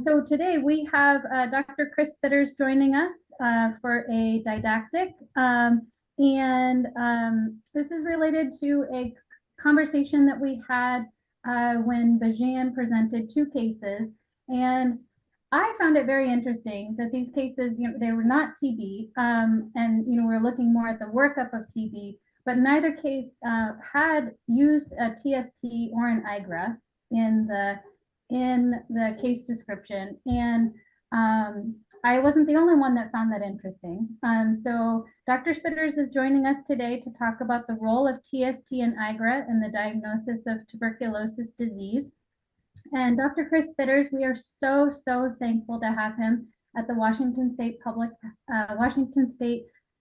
So today we have Dr. Chris Fitters joining us for a didactic. This is related to a conversation that we had when Bajan presented two cases. And I found it very interesting that these cases, they were not TB. We're looking more at the workup of TB, but neither case had used a TST or an IGRA in the case description. And I wasn't the only one that found that interesting. So Dr. Spitters is joining us today to talk about the role of TST and IGRA in the diagnosis of tuberculosis disease. And Dr. Chris Spitters, we are so thankful to have him at the Washington State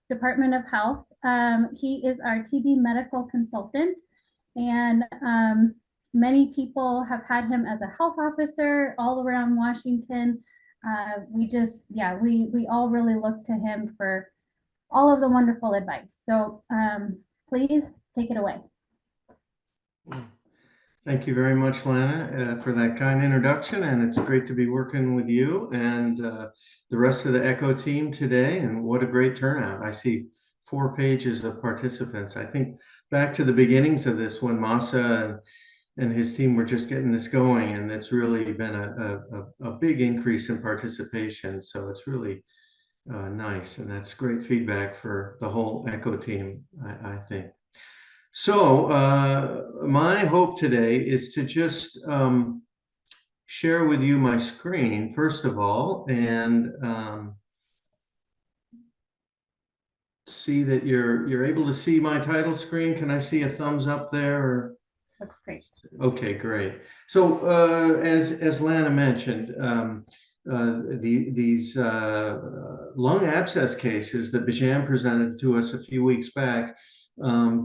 Department of Health. He is our TB medical consultant, and many people have had him as a health officer all around Washington. We all really look to him for all of the wonderful advice. So please take it away. Thank you very much, Lana, for that kind introduction. And it's great to be working with you and the rest of the ECHO team today. And what a great turnout. I see 4 pages of participants. I think back to the beginnings of this when Masa and his team were just getting this going, and it's really been a big increase in participation. So it's really nice, and that's great feedback for the whole ECHO team, I think. So my hope today is to just share with you my screen, first of all, and see that you're able to see my title screen. Can I see a thumbs up there? Or? Looks great. Okay, great. So as Lana mentioned, these lung abscess cases that Bajan presented to us a few weeks back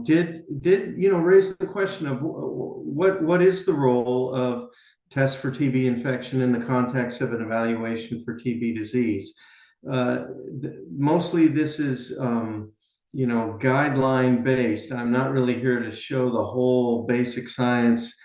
did raise the question of what is the role of tests for TB infection in the context of an evaluation for TB disease. Mostly this is guideline based. I'm not really here to show the whole basic science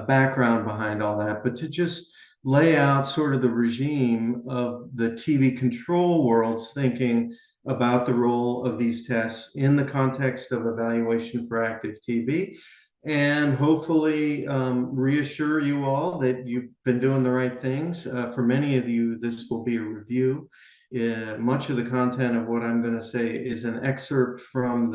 background behind all that, but to just lay out sort of the regime of the TB control world's thinking about the role of these tests in the context of evaluation for active TB, and hopefully reassure you all that you've been doing the right things. For many of you, this will be a review. Much of the content of what I'm going to say is an excerpt from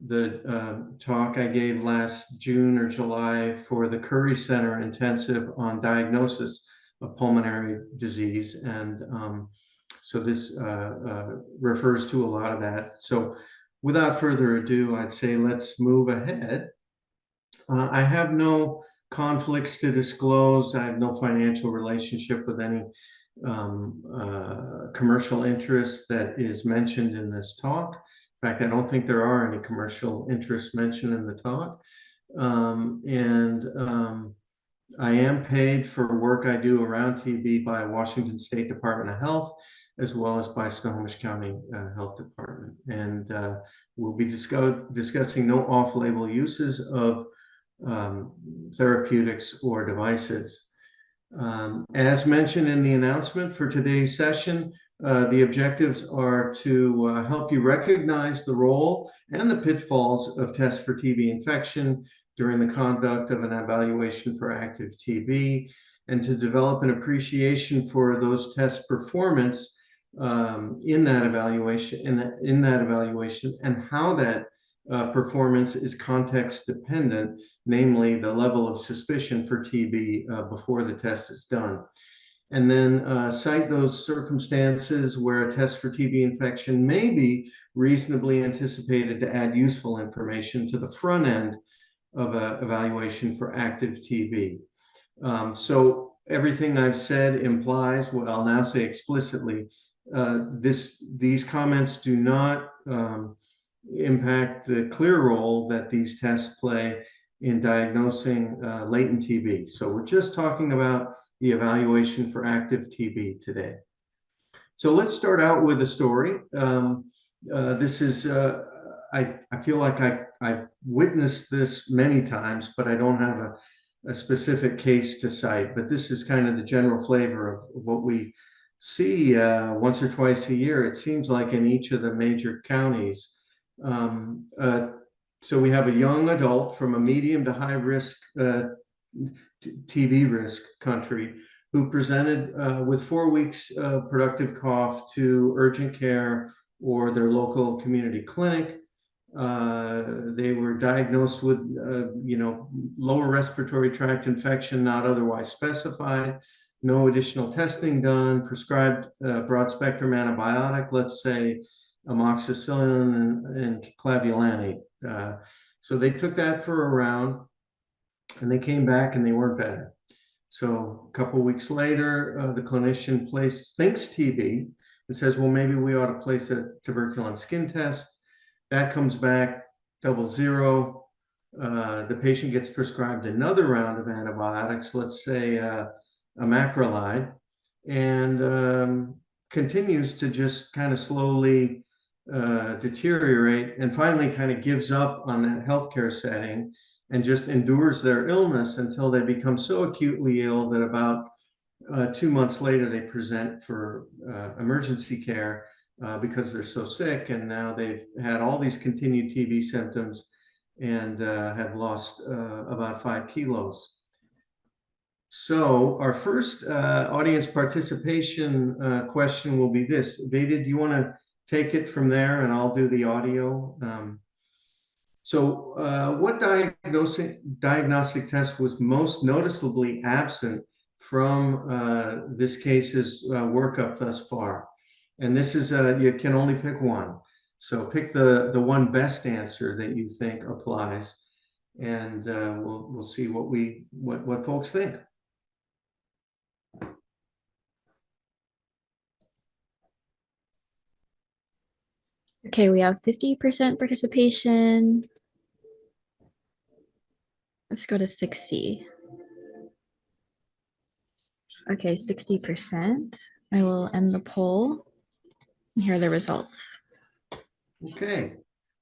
the talk I gave last June or July for the Curry Center Intensive on Diagnosis of Pulmonary Disease. And so this refers to a lot of that. So without further ado, I'd say let's move ahead. I have no conflicts to disclose. I have no financial relationship with any commercial interest that is mentioned in this talk. In fact, I don't think there are any commercial interests mentioned in the talk. I am paid for work I do around TB by Washington State Department of Health, as well as by Snohomish County Health Department. And we'll be discussing no off-label uses of therapeutics or devices. As mentioned in the announcement for today's session, the objectives are to help you recognize the role and the pitfalls of tests for TB infection during the conduct of an evaluation for active TB, and to develop an appreciation for those tests' performance in that evaluation, and how that performance is context dependent, namely the level of suspicion for TB before the test is done. And then cite those circumstances where a test for TB infection may be reasonably anticipated to add useful information to the front end of an evaluation for active TB. So everything I've said implies what I'll now say explicitly. These comments do not impact the clear role that these tests play in diagnosing latent TB. So we're just talking about the evaluation for active TB today. So let's start out with a story. This is, I feel like I've witnessed this many times, but I don't have a specific case to cite, but this is kind of the general flavor of what we see once or twice a year, it seems like, in each of the major counties. So we have a young adult from a medium to high risk TB risk country who presented with 4 weeks of productive cough to urgent care or their local community clinic. They were diagnosed with, lower respiratory tract infection, not otherwise specified, no additional testing done, prescribed broad spectrum antibiotic, let's say amoxicillin and clavulanate. So they took that for a round and they came back and they weren't better. So a couple of weeks later, the clinician thinks TB and says, well, maybe we ought to place a tuberculin skin test. That comes back 00. The patient gets prescribed another round of antibiotics, let's say a macrolide, and continues to just kind of slowly deteriorate, and finally kind of gives up on that healthcare setting and just endures their illness until they become so acutely ill that about 2 months later they present for emergency care because they're so sick, and now they've had all these continued TB symptoms and have lost about 5 kilos. So our first audience participation question will be this. Veda, do you want to take it from there and I'll do the audio? What diagnostic test was most noticeably absent from this case's workup thus far? And this is, you can only pick one. So pick the one best answer that you think applies, and we'll see what folks think. Okay, we have 50% participation. Let's go to 60. Okay, 60%. I will end the poll. And here are the results. Okay,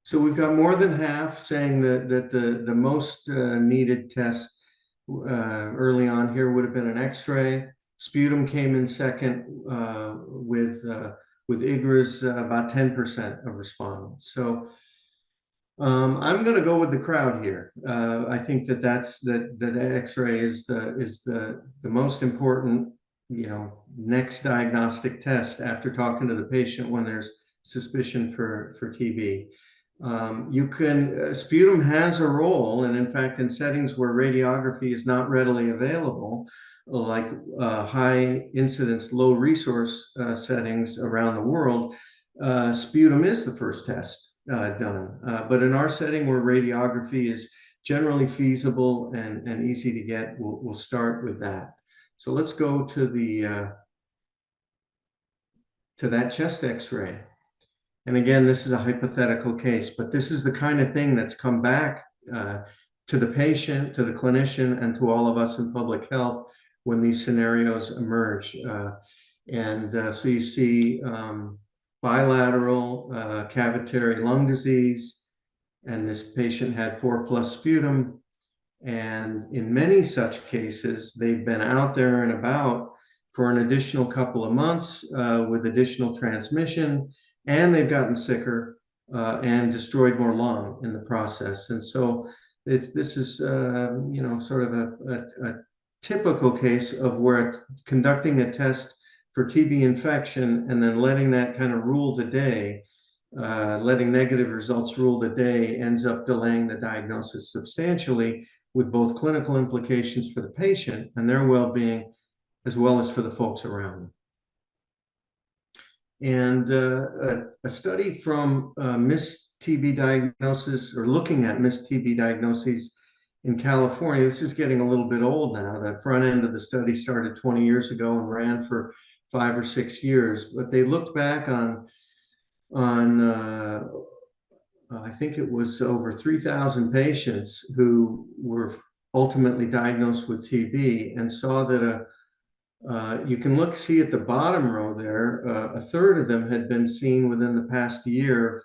so we've got more than half saying that the most needed test early on here would have been an X-ray. Sputum came in second with IGRA's about 10% of respondents. So I'm going to go with the crowd here. I think that X-ray is the most important, next diagnostic test after talking to the patient when there's suspicion for TB. Sputum has a role, and in fact, in settings where radiography is not readily available, like high incidence, low resource settings around the world, sputum is the first test done. But in our setting where radiography is generally feasible and easy to get, we'll start with that. So let's go to that chest X-ray. And again, this is a hypothetical case, but this is the kind of thing that's come back to the patient, to the clinician, and to all of us in public health when these scenarios emerge. So you see bilateral cavitary lung disease, and this patient had 4+ sputum. And in many such cases, they've been out there and about for an additional couple of months with additional transmission, and they've gotten sicker and destroyed more lung in the process. And so this is, sort of a typical case of where conducting a test for TB infection and then letting that kind of rule the day, letting negative results rule the day, ends up delaying the diagnosis substantially, with both clinical implications for the patient and their well-being, as well as for the folks around them. And a study from missed TB diagnosis, or looking at missed TB diagnoses in California, this is getting a little bit old now. The front end of the study started 20 years ago and ran for 5 or 6 years, but they looked back on I think it was over 3,000 patients who were ultimately diagnosed with TB, and saw that you can see at the bottom row there, a third of them had been seen within the past year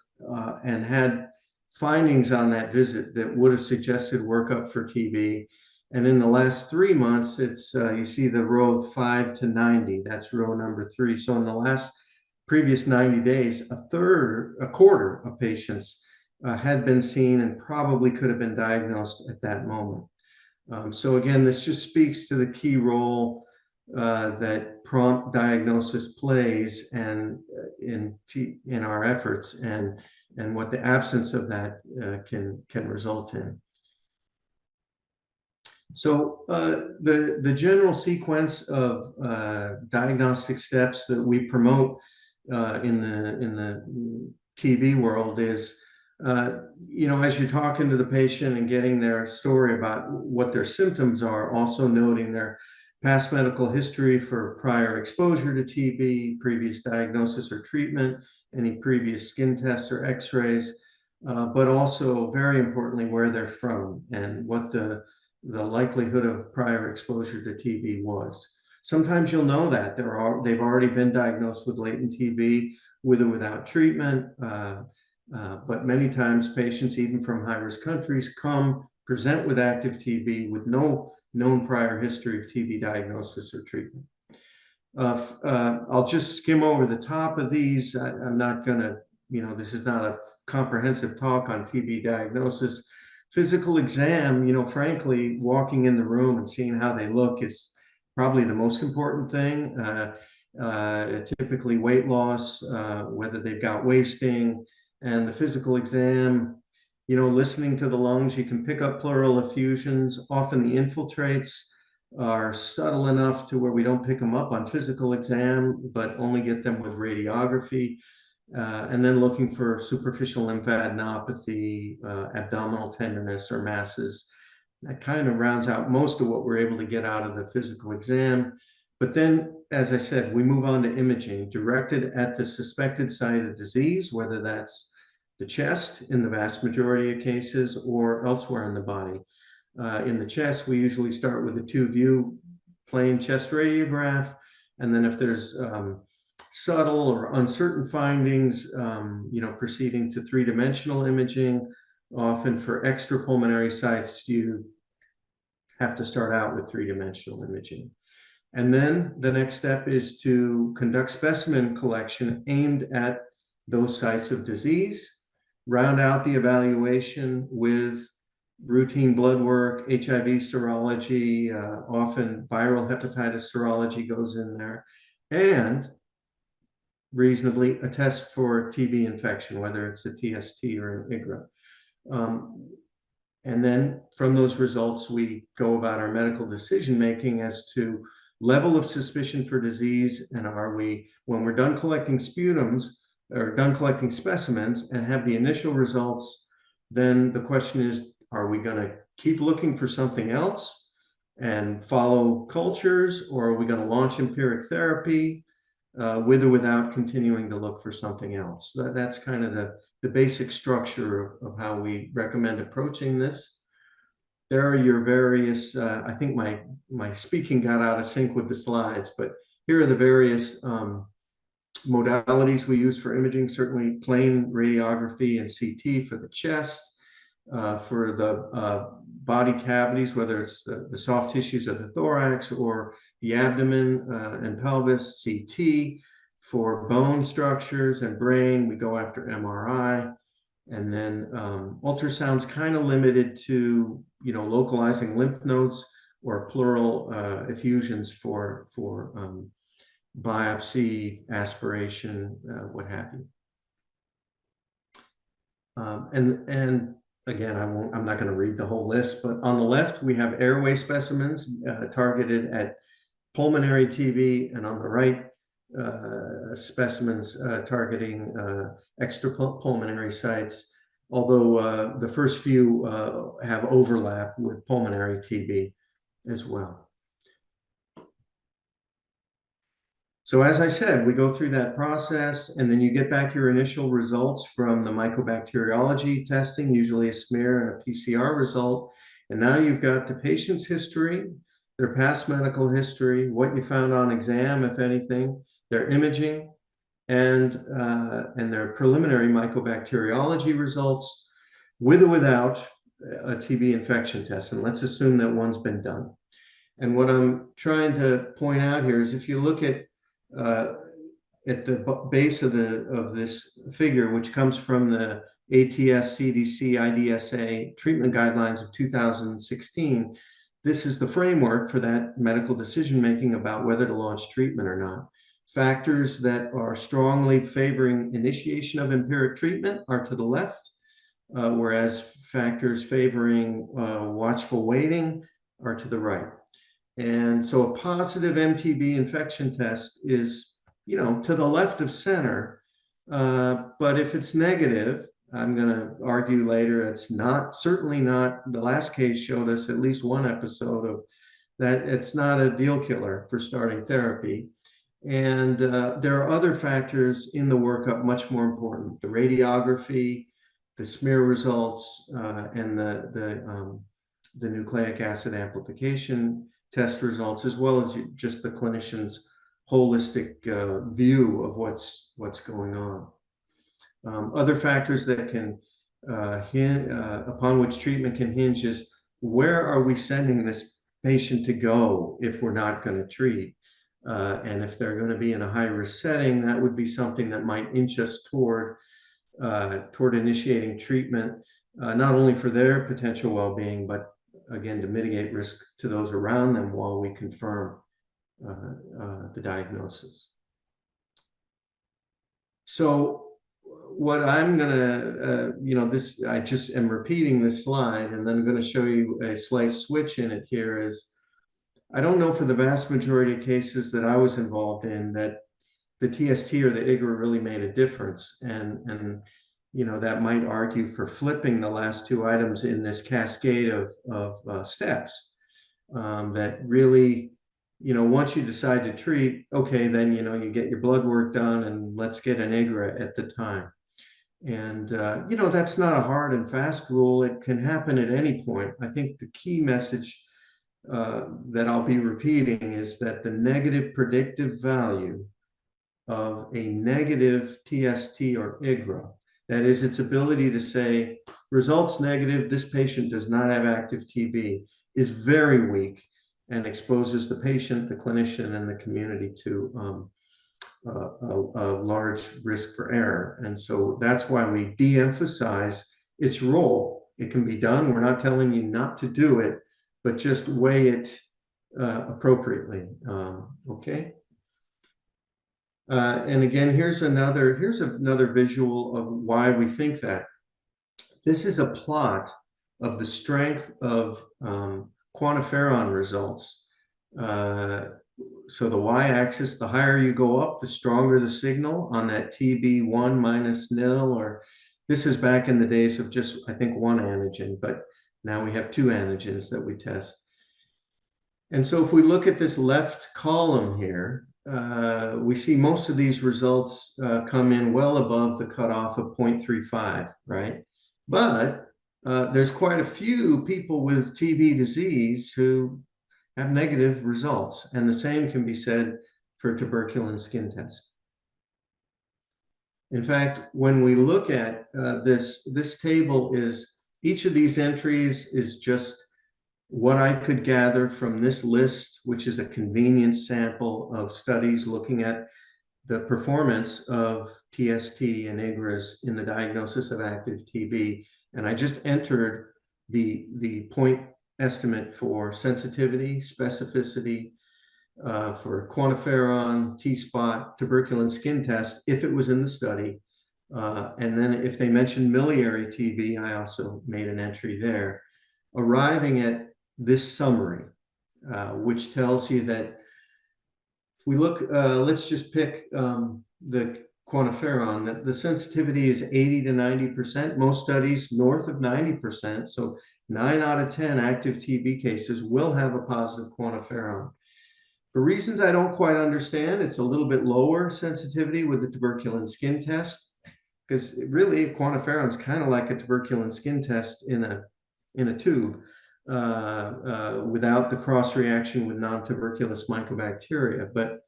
and had findings on that visit that would have suggested workup for TB. And in the last 3 months, it's you see the row 5 to 90. That's row number 3. So in the last previous 90 days, a quarter of patients had been seen and probably could have been diagnosed at that moment. So again, this just speaks to the key role that prompt diagnosis plays and in our efforts, and what the absence of that can result in. So the general sequence of diagnostic steps that we promote in the TB world is, as you're talking to the patient and getting their story about what their symptoms are, also noting their past medical history for prior exposure to TB, previous diagnosis or treatment, any previous skin tests or x-rays, but also very importantly, where they're from and what the likelihood of prior exposure to TB was. Sometimes you'll know that they've already been diagnosed with latent TB with or without treatment. But many times patients, even from high-risk countries, present with active TB with no known prior history of TB diagnosis or treatment. I'll just skim over the top of these. I'm not going to, this is not a comprehensive talk on TB diagnosis. Physical exam, frankly, walking in the room and seeing how they look is probably the most important thing. Typically weight loss, whether they've got wasting, and the physical exam, listening to the lungs, you can pick up pleural effusions. Often the infiltrates are subtle enough to where we don't pick them up on physical exam, but only get them with radiography. And then looking for superficial lymphadenopathy, abdominal tenderness or masses. That kind of rounds out most of what we're able to get out of the physical exam. But then, as I said, we move on to imaging directed at the suspected site of disease, whether that's the chest in the vast majority of cases or elsewhere in the body. In the chest, we usually start with a 2-view plain chest radiograph. And then if there's subtle or uncertain findings, proceeding to 3-dimensional imaging. Often for extrapulmonary sites, you have to start out with 3-dimensional imaging. And then the next step is to conduct specimen collection aimed at those sites of disease, round out the evaluation with routine blood work, HIV serology, often viral hepatitis serology goes in there, and reasonably a test for TB infection, whether it's a TST or an IGRA. And then from those results, we go about our medical decision making as to level of suspicion for disease, and when we're done collecting sputums or done collecting specimens and have the initial results, then the question is, are we going to keep looking for something else and follow cultures, or are we going to launch empiric therapy with or without continuing to look for something else? That's kind of the basic structure of how we recommend approaching this. There are your various, I think my speaking got out of sync with the slides, but here are the various modalities we use for imaging. Certainly plain radiography and CT for the chest, for the body cavities, whether it's the soft tissues of the thorax or the abdomen and pelvis, CT. For bone structures and brain, we go after MRI. And then ultrasound's kind of limited to, localizing lymph nodes or pleural effusions for biopsy, aspiration, what have you. And again, I'm not going to read the whole list, but on the left, we have airway specimens targeted at pulmonary TB, and on the right, specimens targeting extrapulmonary sites, although the first few have overlap with pulmonary TB as well. So as I said, we go through that process, and then you get back your initial results from the mycobacteriology testing, usually a smear and a PCR result. And now you've got the patient's history, their past medical history, what you found on exam, if anything, their imaging, and their preliminary mycobacteriology results, with or without a TB infection test, and let's assume that one's been done. And what I'm trying to point out here is if you look at the base of this figure, which comes from the ATS CDC IDSA treatment guidelines of 2016, this is the framework for that medical decision making about whether to launch treatment or not. Factors that are strongly favoring initiation of empiric treatment are to the left, whereas factors favoring watchful waiting are to the right. And so a positive MTB infection test is, to the left of center. But if it's negative, I'm going to argue later, it's certainly not. The last case showed us at least one episode of that. It's not a deal killer for starting therapy. And there are other factors in the workup much more important: the radiography, the smear results, and the nucleic acid amplification test results, as well as just the clinician's holistic view of what's going on. Other factors that can upon which treatment can hinge is, where are we sending this patient to go if we're not going to treat? And if they're going to be in a high-risk setting, that would be something that might inch us toward initiating treatment, not only for their potential well-being, but again, to mitigate risk to those around them while we confirm the diagnosis. So what I'm gonna, I just am repeating this slide, and then I'm gonna show you a slight switch in it here. Is I don't know for the vast majority of cases that I was involved in that the TST or the IGRA really made a difference, and that might argue for flipping the last two items in this cascade of steps that really, once you decide to treat, okay, then, you get your blood work done and let's get an IGRA at the time. And, that's not a hard and fast rule. It can happen at any point. I think the key message that I'll be repeating is that the negative predictive value of a negative TST or IGRA, that is, its ability to say results negative, this patient does not have active TB, is very weak and exposes the patient, the clinician, and the community to a large risk for error. And so that's why we de-emphasize its role. It can be done. We're not telling you not to do it, but just weigh it appropriately. Okay. And again, here's another visual of why we think that. This is a plot of the strength of QuantiFERON results. So the y-axis, the higher you go up, the stronger the signal on that TB1 minus nil, or this is back in the days of just, I think, one antigen, but now we have two antigens that we test. And so if we look at this left column here, we see most of these results come in well above the cutoff of 0.35, right? But there's quite a few people with TB disease who have negative results, and the same can be said for tuberculin skin test. In fact, when we look at this table, is each of these entries is just what I could gather from this list, which is a convenience sample of studies looking at the performance of TST and IGRAs in the diagnosis of active TB. And I just entered the point estimate for sensitivity, specificity, for QuantiFERON, T-spot, tuberculin skin test, if it was in the study. And then if they mentioned miliary TB, I also made an entry there, arriving at this summary, which tells you that if we look, let's just pick the QuantiFERON, that the sensitivity is 80 to 90%, most studies north of 90%. So 9 out of 10 active TB cases will have a positive QuantiFERON. For reasons I don't quite understand, it's a little bit lower sensitivity with the tuberculin skin test, because really QuantiFERON is kind of like a tuberculin skin test in a tube without the cross reaction with non-tuberculous mycobacteria. But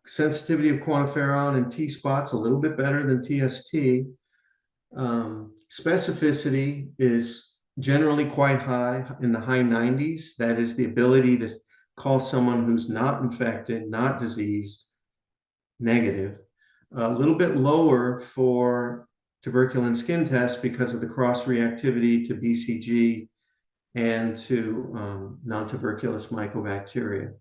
sensitivity of QuantiFERON and T-spots a little bit better than TST. Specificity is generally quite high, in the high 90s. That is the ability to call someone who's not infected, not diseased, negative. A little bit lower for tuberculin skin test because of the cross-reactivity to BCG and to non-tuberculous mycobacteria.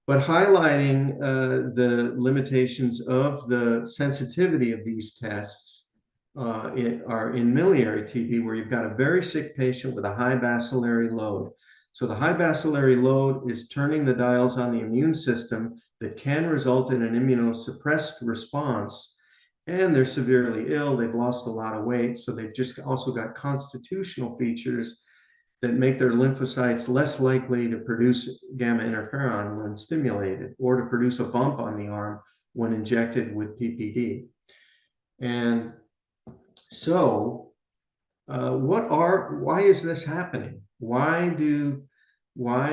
But highlighting the limitations of the sensitivity of these tests are in miliary TB, where you've got a very sick patient with a high bacillary load. So the high bacillary load is turning the dials on the immune system that can result in an immunosuppressed response. And they're severely ill. They've lost a lot of weight. So they've just also got constitutional features that make their lymphocytes less likely to produce gamma interferon when stimulated, or to produce a bump on the arm when injected with PPD. And so why is this happening? Why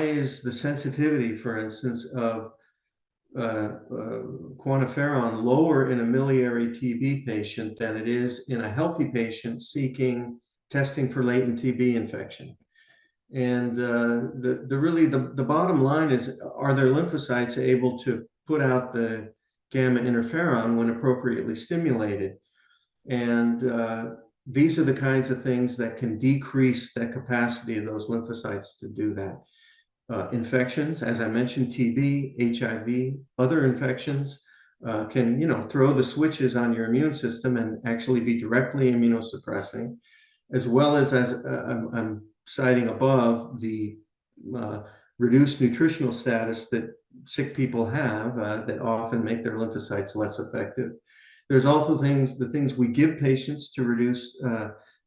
is the sensitivity, for instance, of quantiferon lower in a miliary TB patient than it is in a healthy patient seeking testing for latent TB infection? And the bottom line is, are their lymphocytes able to put out the gamma interferon when appropriately stimulated? And these are the kinds of things that can decrease the capacity of those lymphocytes to do that. Infections, as I mentioned, TB, HIV, other infections can, throw the switches on your immune system and actually be directly immunosuppressing, as well as I'm citing above the reduced nutritional status that sick people have that often make their lymphocytes less effective. There's also the things we give patients to reduce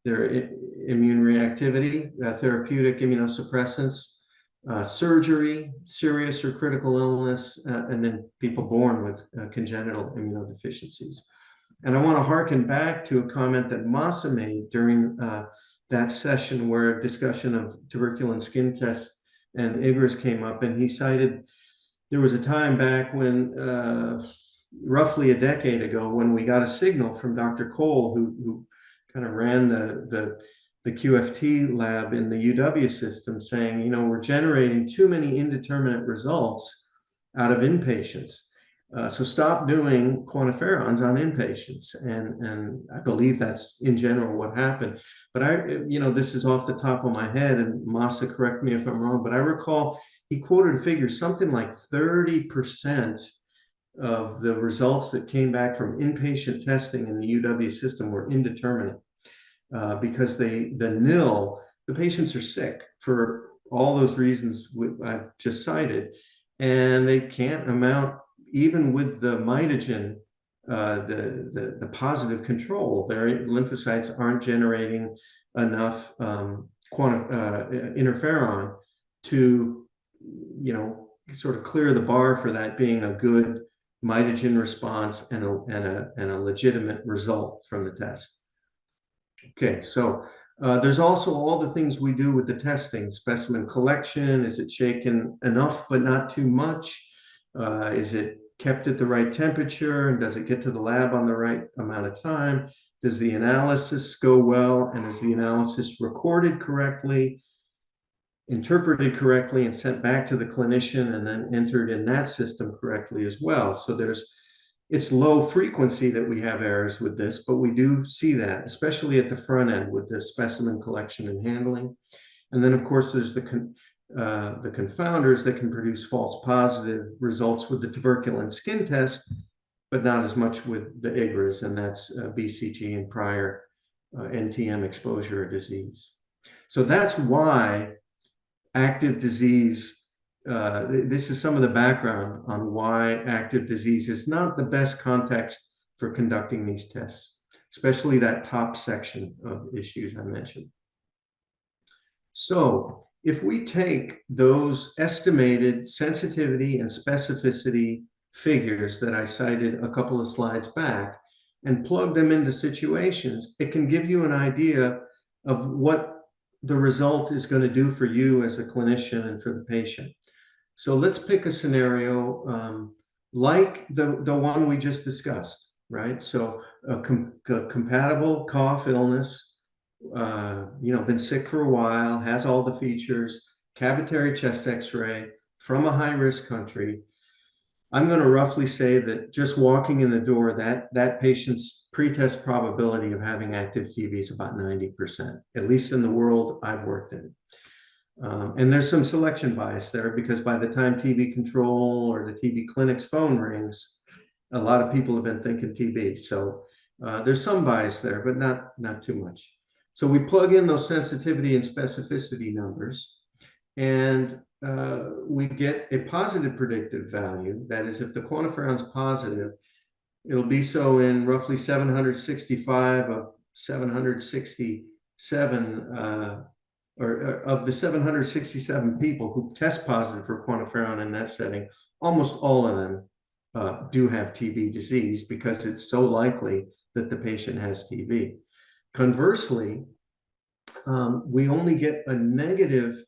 their immune reactivity, therapeutic immunosuppressants, surgery, serious or critical illness, and then people born with congenital immunodeficiencies. And I want to hearken back to a comment that Masa made during that session where discussion of tuberculin skin tests and IGRAs came up, and he cited there was a time back when roughly a decade ago when we got a signal from Dr. Cole, who kind of ran the QFT lab in the UW system, saying, we're generating too many indeterminate results out of inpatients. So stop doing quantiferons on inpatients. And I believe that's in general what happened. But this is off the top of my head, and Masa, correct me if I'm wrong, but I recall he quoted a figure, something like 30% of the results that came back from inpatient testing in the UW system were indeterminate because the patients are sick for all those reasons I've just cited, and they can't amount, even with the mitogen, the positive control. Their lymphocytes aren't generating enough interferon to, sort of clear the bar for that being a good mitogen response and a legitimate result from the test. Okay, so there's also all the things we do with the testing. Specimen collection, is it shaken enough but not too much? Is it kept at the right temperature? And does it get to the lab on the right amount of time? Does the analysis go well? And is the analysis recorded correctly, interpreted correctly, and sent back to the clinician and then entered in that system correctly as well? So it's low frequency that we have errors with this, but we do see that, especially at the front end with the specimen collection and handling. And then, of course, there's the confounders that can produce false positive results with the tuberculin skin test, but not as much with the IGRAs, and that's BCG and prior NTM exposure or disease. So that's why active disease, this is some of the background on why active disease is not the best context for conducting these tests, especially that top section of issues I mentioned. So if we take those estimated sensitivity and specificity figures that I cited a couple of slides back and plug them into situations, it can give you an idea of what the result is going to do for you as a clinician and for the patient. So let's pick a scenario like the one we just discussed, right? So a compatible cough illness been sick for a while, has all the features, cavitary chest X-ray from a high-risk country, I'm going to roughly say that just walking in the door, that patient's pretest probability of having active TB is about 90%, at least in the world I've worked in. And there's some selection bias there because by the time TB control or the TB clinic's phone rings, a lot of people have been thinking TB. So there's some bias there, but not too much. So we plug in those sensitivity and specificity numbers, and we get a positive predictive value. That is, if the quantiferon is positive, it'll be so in roughly 765 of 767 or of the 767 people who test positive for quantiferon in that setting, almost all of them do have TB disease because it's so likely that the patient has TB. Conversely, we only get a negative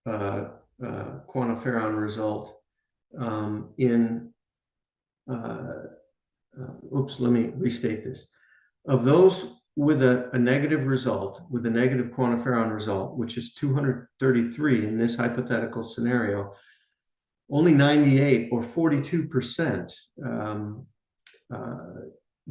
quantiferon result let me restate this. Of those with a negative result, with a negative quantiferon result, which is 233 in this hypothetical scenario, only 98 or 42%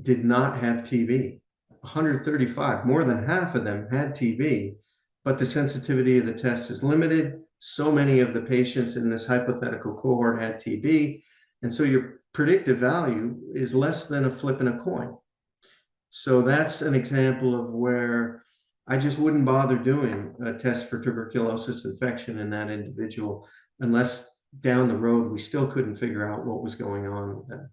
did not have TB. 135, more than half of them had TB, but the sensitivity of the test is limited. So many of the patients in this hypothetical cohort had TB, and so your predictive value is less than a flip in a coin. So that's an example of where I just wouldn't bother doing a test for tuberculosis infection in that individual unless down the road we still couldn't figure out what was going on with them.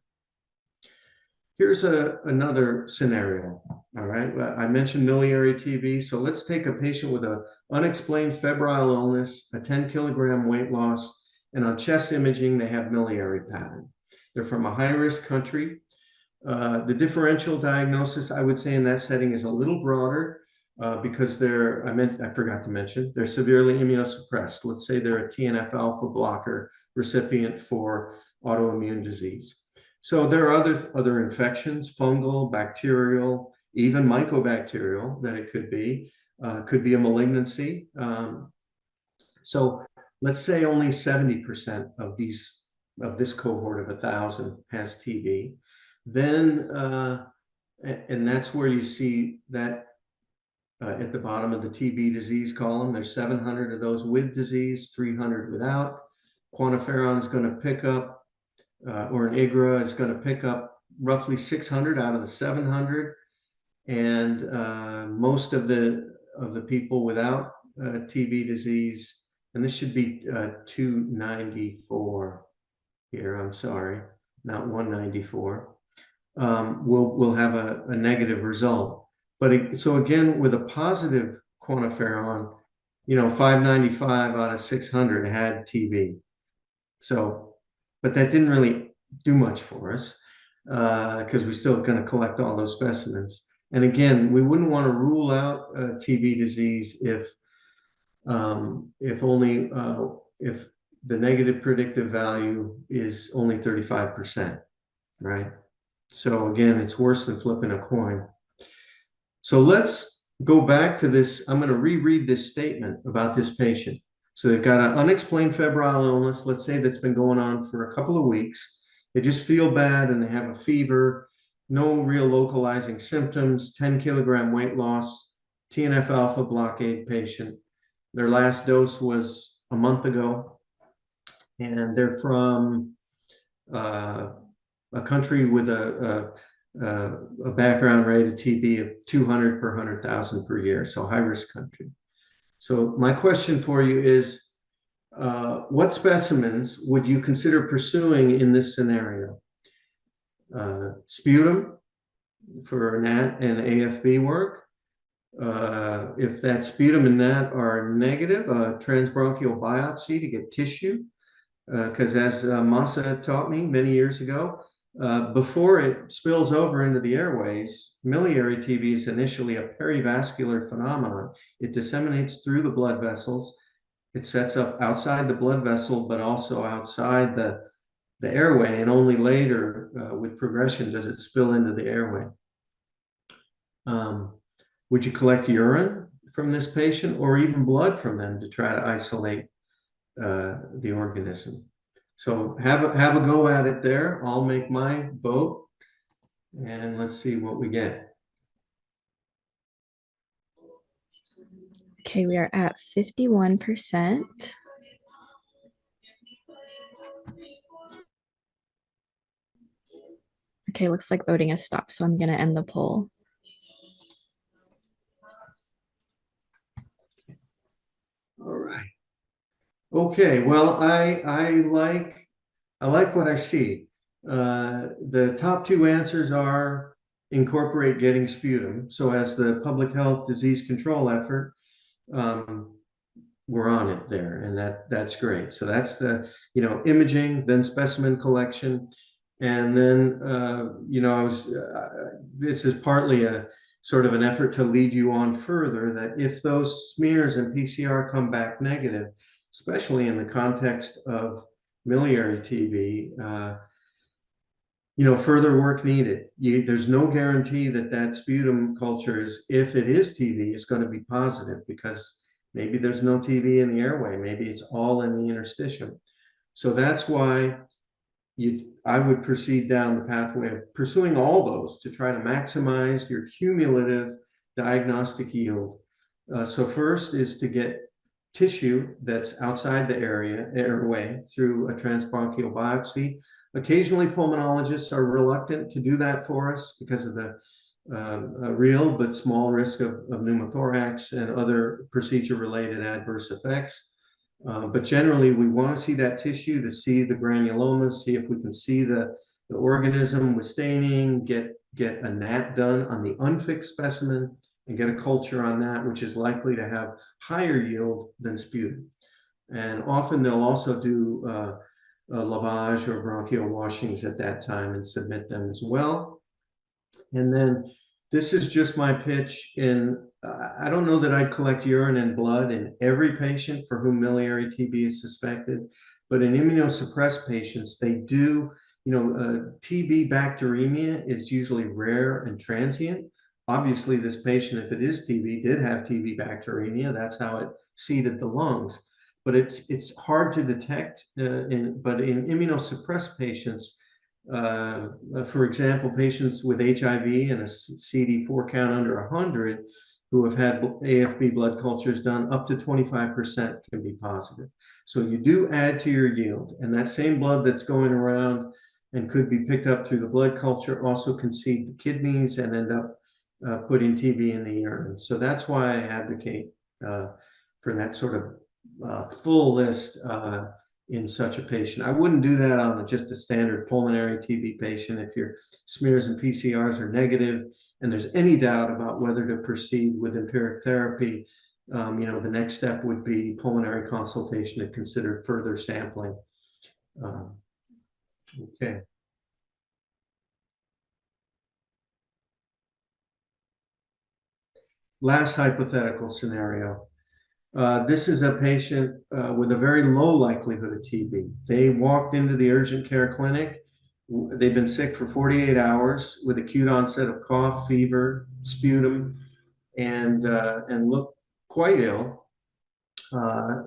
Here's another scenario. All right, I mentioned miliary TB, so let's take a patient with an unexplained febrile illness, a 10-kilogram weight loss, and on chest imaging they have miliary pattern. They're from a high-risk country. The differential diagnosis, I would say, in that setting is a little broader because I forgot to mention, they're severely immunosuppressed. Let's say they're a TNF-alpha blocker recipient for autoimmune disease. So there are other infections, fungal, bacterial, even mycobacterial that it could be a malignancy. So let's say only 70% of this cohort of 1,000 has TB. Then, and that's where you see that at the bottom of the TB disease column, there's 700 of those with disease, 300 without. Quantiferon is going to pick up, or an IGRA is going to pick up roughly 600 out of the 700. And most of the people without TB disease, and this should be 294 here, I'm sorry, not 194. Will have a negative result. But so again, with a positive quantiferon, 595 out of 600 had TB. So, but that didn't really do much for us because we're still going to collect all those specimens. And again, we wouldn't want to rule out TB disease if the negative predictive value is only 35%, right? So again, it's worse than flipping a coin. So let's go back to this. I'm going to reread this statement about this patient. So they've got an unexplained febrile illness, let's say that's been going on for a couple of weeks. They just feel bad and they have a fever, no real localizing symptoms, 10-kilogram weight loss, TNF-alpha blockade patient. Their last dose was a month ago, and they're from a country with a background rate of TB of 200 per 100,000 per year, so high-risk country. So my question for you is, what specimens would you consider pursuing in this scenario? Sputum for NAT and AFB work. If that sputum and NAT are negative, a transbronchial biopsy to get tissue. Because as Masa taught me many years ago, before it spills over into the airways, miliary TB is initially a perivascular phenomenon. It disseminates through the blood vessels. It sets up outside the blood vessel, but also outside the airway, and only later, with progression, does it spill into the airway. Would you collect urine? from this patient or even blood from them to try to isolate the organism. So have a go at it there. I'll make my vote and let's see what we get. Okay, we are at 51%. Okay, looks like voting has stopped, so I'm going to end the poll. All right. Okay, well, I like what I see. The top two answers are incorporate getting sputum. So as the public health disease control effort, we're on it there, and that's great. So that's the, imaging, then specimen collection. And then, this is partly a sort of an effort to lead you on further that if those smears and PCR come back negative, especially in the context of miliary TB, further work needed. There's no guarantee that sputum culture if it is TB, is going to be positive because maybe there's no TB in the airway. Maybe it's all in the interstitium. So that's why I would proceed down the pathway of pursuing all those to try to maximize your cumulative diagnostic yield. So first is to get tissue that's outside the airway through a transbronchial biopsy. Occasionally, pulmonologists are reluctant to do that for us because of the real but small risk of pneumothorax and other procedure-related adverse effects. But generally, we want to see that tissue to see the granulomas, see if we can see the organism with staining, get a NAT done on the unfixed specimen, and get a culture on that, which is likely to have higher yield than sputum. And often they'll also do a lavage or bronchial washings at that time and submit them as well. And then this is just my pitch I don't know that I'd collect urine and blood in every patient for whom miliary TB is suspected, but in immunosuppressed patients, they do, TB bacteremia is usually rare and transient. Obviously, this patient, if it is TB, did have TB bacteremia. That's how it seeded the lungs. But it's hard to detect, but in immunosuppressed patients, for example, patients with HIV and a CD4 count under 100 who have had AFB blood cultures done, up to 25% can be positive. So you do add to your yield, and that same blood that's going around and could be picked up through the blood culture also can seed the kidneys and end up putting TB in the urine. So that's why I advocate for that sort of full list in such a patient. I wouldn't do that on just a standard pulmonary TB patient. If your smears and PCRs are negative and there's any doubt about whether to proceed with empiric therapy, the next step would be pulmonary consultation to consider further sampling. Okay. Last hypothetical scenario. This is a patient with a very low likelihood of TB. They walked into the urgent care clinic. They've been sick for 48 hours with acute onset of cough, fever, sputum, and look quite ill.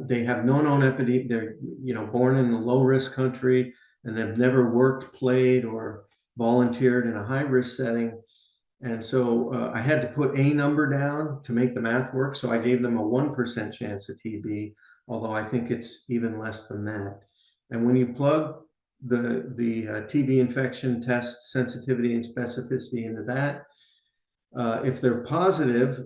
They have no known epidemic. They're born in a low risk country and have never worked, played, or volunteered in a high risk setting. And so I had to put a number down to make the math work. So I gave them a 1% chance of TB, although I think it's even less than that. And when you plug the TB infection test sensitivity and specificity into that, if they're positive,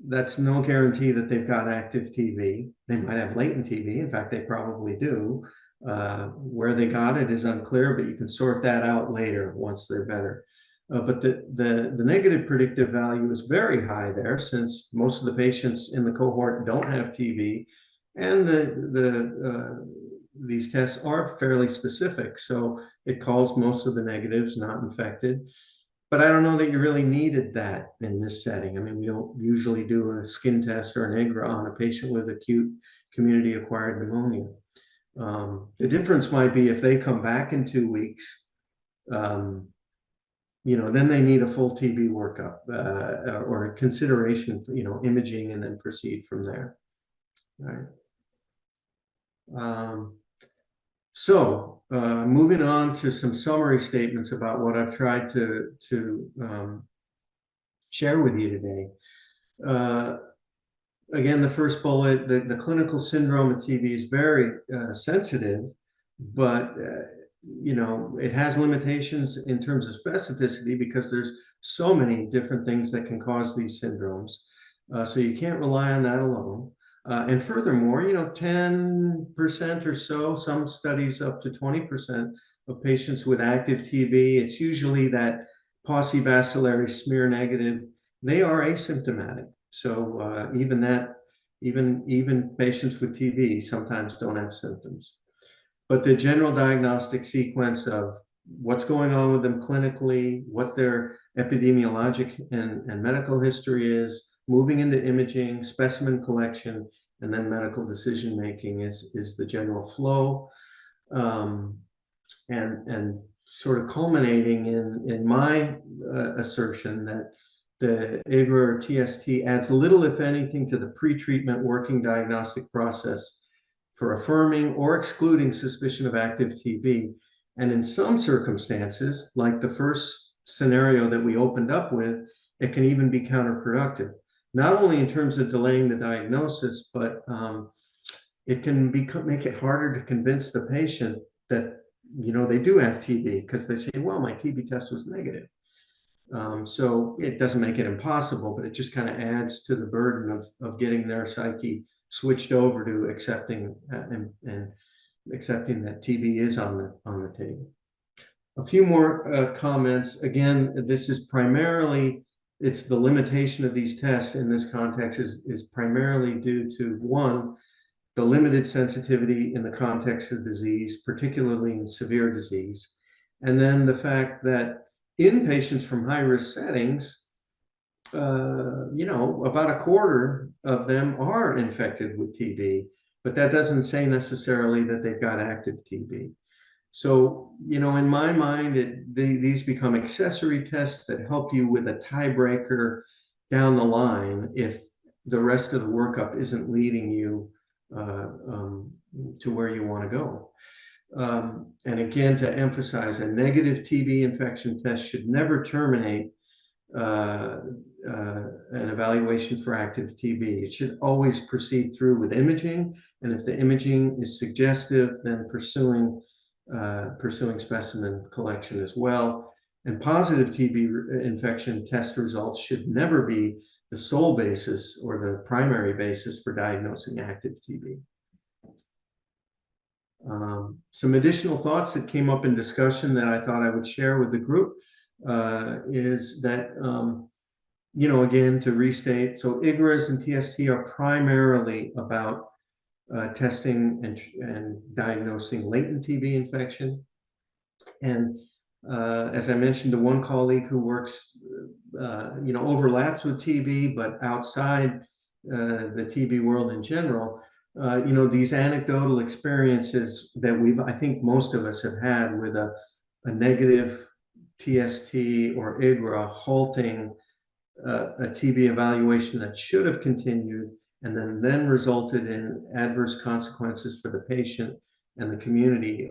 that's no guarantee that they've got active TB. They might have latent TB. In fact, they probably do. Where they got it is unclear, but you can sort that out later once they're better. But the negative predictive value is very high there, since most of the patients in the cohort don't have TB, and these tests are fairly specific. So it calls most of the negatives not infected. But I don't know that you really needed that in this setting. I mean, we don't usually do a skin test or an IGRA on a patient with acute community-acquired pneumonia. The difference might be if they come back in 2 weeks, then they need a full TB workup or consideration for, imaging and then proceed from there. Right. So moving on to some summary statements about what I've tried to share with you today. Again, the first bullet, the clinical syndrome of TB is very sensitive, but it has limitations in terms of specificity because there's so many different things that can cause these syndromes. So you can't rely on that alone. And furthermore, 10% or so, some studies up to 20% of patients with active TB, it's usually that paucibacillary smear negative, they are asymptomatic. So even patients with TB sometimes don't have symptoms. But the general diagnostic sequence of what's going on with them clinically, what their epidemiologic and medical history is, moving into imaging, specimen collection, and then medical decision making is the general flow, and sort of culminating in my assertion that the IGRA or TST adds little, if anything, to the pre-treatment working diagnostic process for affirming or excluding suspicion of active TB. And in some circumstances, like the first scenario that we opened up with, it can even be counterproductive, not only in terms of delaying the diagnosis, but it can make it harder to convince the patient that they do have TB because they say, well, my TB test was negative. So it doesn't make it impossible, but it just kind of adds to the burden of getting their psyche switched over to accepting and accepting that TB is on the table. A few more comments. Again, this is primarily, it's the limitation of these tests in this context is primarily due to, one, the limited sensitivity in the context of disease, particularly in severe disease, and then the fact that in patients from high-risk settings, about a quarter of them are infected with TB, but that doesn't say necessarily that they've got active TB. So, in my mind, these become accessory tests that help you with a tiebreaker down the line if the rest of the workup isn't leading you to where you want to go. And again, to emphasize, a negative TB infection test should never terminate an evaluation for active TB. It should always proceed through with imaging, and if the imaging is suggestive, then pursuing specimen collection as well. And positive TB infection test results should never be the sole basis or the primary basis for diagnosing active TB. Some additional thoughts that came up in discussion that I thought I would share with the group is that, again, to restate, so IGRAs and TST are primarily about testing and diagnosing latent TB infection. And as I mentioned, the one colleague who works, overlaps with TB, but outside the TB world in general, these anecdotal experiences that I think most of us have had with a negative TST or IGRA halting a TB evaluation that should have continued and then resulted in adverse consequences for the patient and the community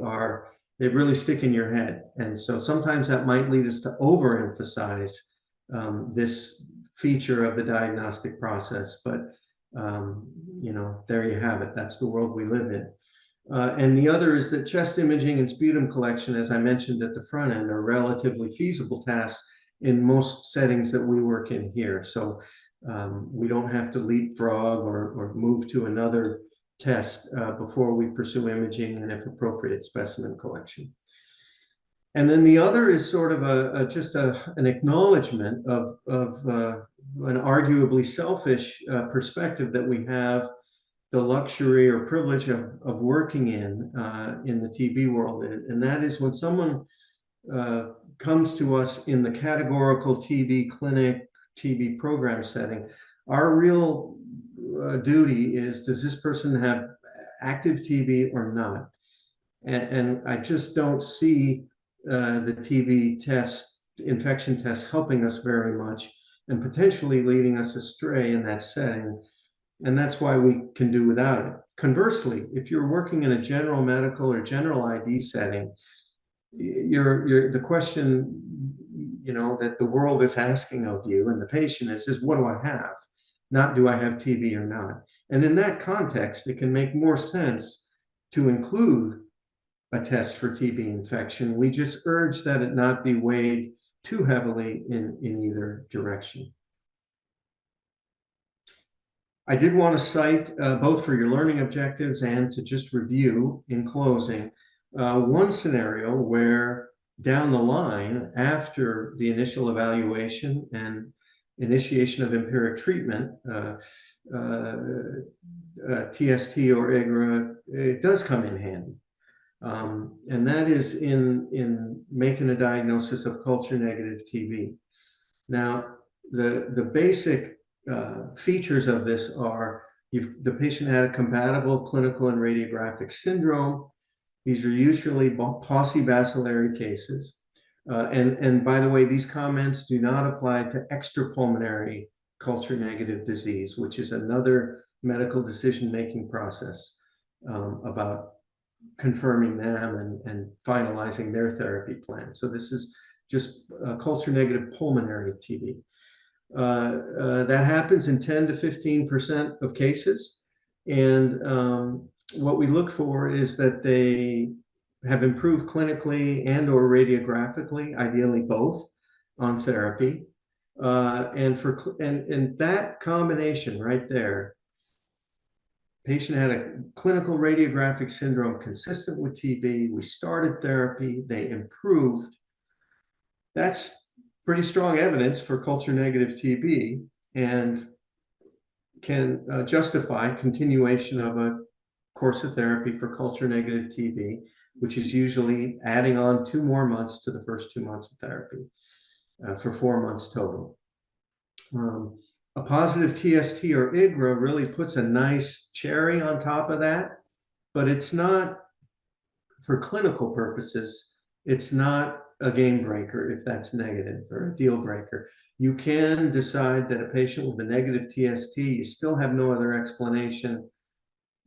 they really stick in your head. And so sometimes that might lead us to overemphasize this feature of the diagnostic process, but there you have it. That's the world we live in. And the other is that chest imaging and sputum collection, as I mentioned at the front end, are relatively feasible tasks in most settings that we work in here. So we don't have to leapfrog or move to another test before we pursue imaging and, if appropriate, specimen collection. And then the other is sort of an acknowledgement of an arguably selfish perspective that we have the luxury or privilege of working in the TB world. And that is when someone comes to us in the categorical TB clinic, TB program setting, our real duty is, does this person have active TB or not? And I just don't see the TB test infection tests helping us very much and potentially leading us astray in that setting. And that's why we can do without it. Conversely, if you're working in a general medical or general ID setting, the question, you know, that the world is asking of you and the patient is what do I have? Not do I have TB or not? And in that context, it can make more sense to include a test for TB infection. We just urge that it not be weighed too heavily in either direction. I did want to cite, both for your learning objectives and to just review in closing, one scenario where down the line, after the initial evaluation and initiation of empiric treatment, TST or IGRA, it does come in handy. And that is in making a diagnosis of culture negative TB. Now, the basic features of this are the patient had a compatible clinical and radiographic syndrome. These are usually paucibacillary cases. And by the way, these comments do not apply to extrapulmonary culture negative disease, which is another medical decision-making process about confirming them and finalizing their therapy plan. So this is just culture negative pulmonary TB. That happens in 10 to 15% of cases. And what we look for is that they have improved clinically and or radiographically, ideally both, on therapy. And that combination right there, patient had a clinical radiographic syndrome consistent with TB. We started therapy, they improved. That's pretty strong evidence for culture negative TB and can justify continuation of a course of therapy for culture negative TB, which is usually adding on 2 more months to the first 2 months of therapy for 4 months total. A positive TST or IGRA really puts a nice cherry on top of that, but it's not, for clinical purposes, it's not a game breaker if that's negative or a deal breaker. You can decide that a patient with a negative TST, you still have no other explanation.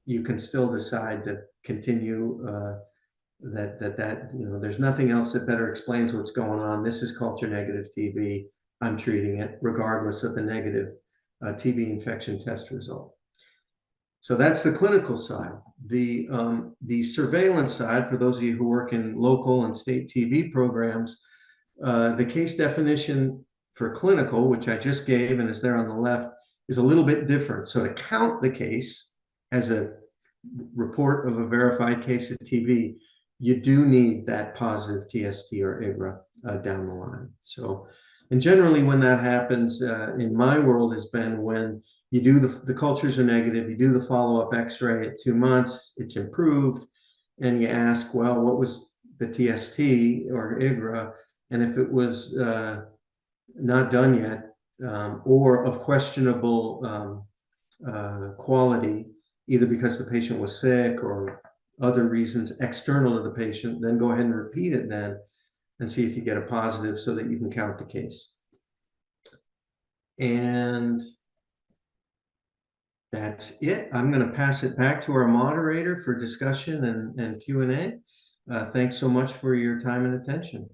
You can still decide to continue that you know, there's nothing else that better explains what's going on. This is culture negative TB. I'm treating it regardless of the negative TB infection test result. So that's the clinical side. The surveillance side, for those of you who work in local and state TB programs, the case definition for clinical, which I just gave and is there on the left, is a little bit different. So to count the case as a report of a verified case of TB, you do need that positive TST or IGRA down the line. So, and generally when that happens, in my world, has been when you do the cultures are negative, you do the follow-up x-ray at 2 months, it's improved, and you ask, well, what was the TST or IGRA? And if it was not done yet, or of questionable quality, either because the patient was sick or other reasons external to the patient, then go ahead and repeat it then and see if you get a positive so that you can count the case. And that's it. I'm going to pass it back to our moderator for discussion and Q&A. Thanks so much for your time and attention.